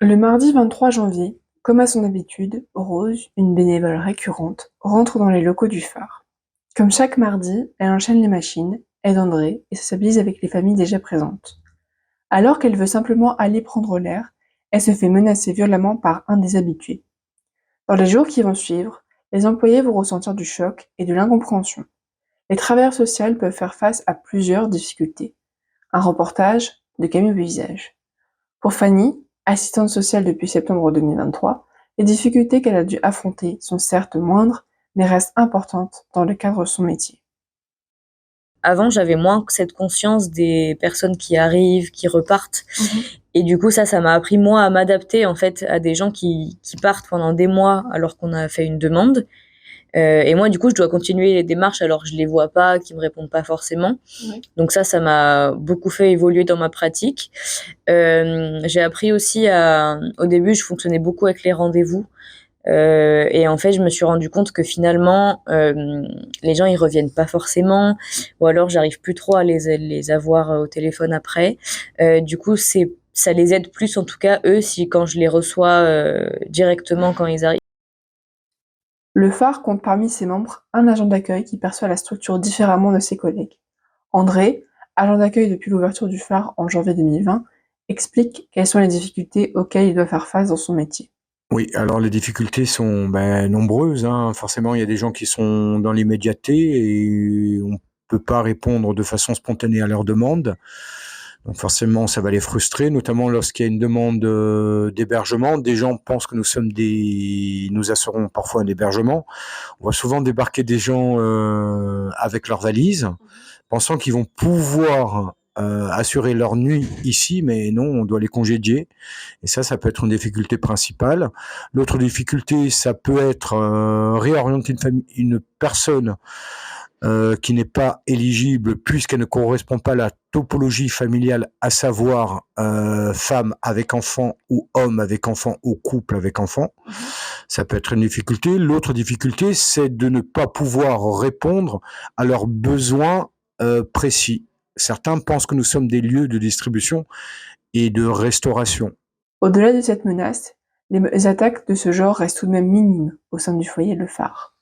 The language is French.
Le mardi 23 janvier, comme à son habitude, Rose, une bénévole récurrente, rentre dans les locaux du phare. Comme chaque mardi, elle enchaîne les machines, aide André et sociabilise avec les familles déjà présentes. Alors qu'elle veut simplement aller prendre l'air, elle se fait menacer violemment par un des habitués. Dans les jours qui vont suivre, les employés vont ressentir du choc et de l'incompréhension. Les travailleurs sociaux peuvent faire face à plusieurs difficultés. Un reportage de Camille Visage. Pour Fanny, assistante sociale depuis septembre 2023, les difficultés qu'elle a dû affronter sont certes moindres, mais restent importantes dans le cadre de son métier. Avant, j'avais moins cette conscience des personnes qui arrivent, qui repartent. Et du coup, ça m'a appris, moi, à m'adapter, en fait, à des gens qui partent pendant des mois alors qu'on a fait une demande. Et moi, du coup, je dois continuer les démarches alors que je les vois pas, qu'ils me répondent pas forcément. Ouais. Donc ça m'a beaucoup fait évoluer dans ma pratique. J'ai appris aussi au début, je fonctionnais beaucoup avec les rendez-vous. Et en fait, je me suis rendu compte que finalement, les gens ils reviennent pas forcément, ou alors j'arrive plus trop à les avoir au téléphone après. Du coup, ça les aide plus en tout cas eux si quand je les reçois directement quand ils arrivent. Le phare compte parmi ses membres un agent d'accueil qui perçoit la structure différemment de ses collègues. André, agent d'accueil depuis l'ouverture du phare en janvier 2020, explique quelles sont les difficultés auxquelles il doit faire face dans son métier. Oui, alors les difficultés sont nombreuses, hein. Forcément, il y a des gens qui sont dans l'immédiateté et on peut pas répondre de façon spontanée à leurs demandes. Donc forcément, ça va les frustrer, notamment lorsqu'il y a une demande d'hébergement. Des gens pensent que nous assurons parfois un hébergement. On voit souvent débarquer des gens avec leurs valises, pensant qu'ils vont pouvoir assurer leur nuit ici, mais non, on doit les congédier. Et ça peut être une difficulté principale. L'autre difficulté, ça peut être réorienter une personne qui n'est pas éligible puisqu'elle ne correspond pas à la topologie familiale, à savoir femme avec enfant ou homme avec enfant ou couple avec enfant. Ça peut être une difficulté. L'autre difficulté, c'est de ne pas pouvoir répondre à leurs besoins précis. Certains pensent que nous sommes des lieux de distribution et de restauration. Au-delà de cette menace, les attaques de ce genre restent tout de même minimes au sein du foyer Le Phare.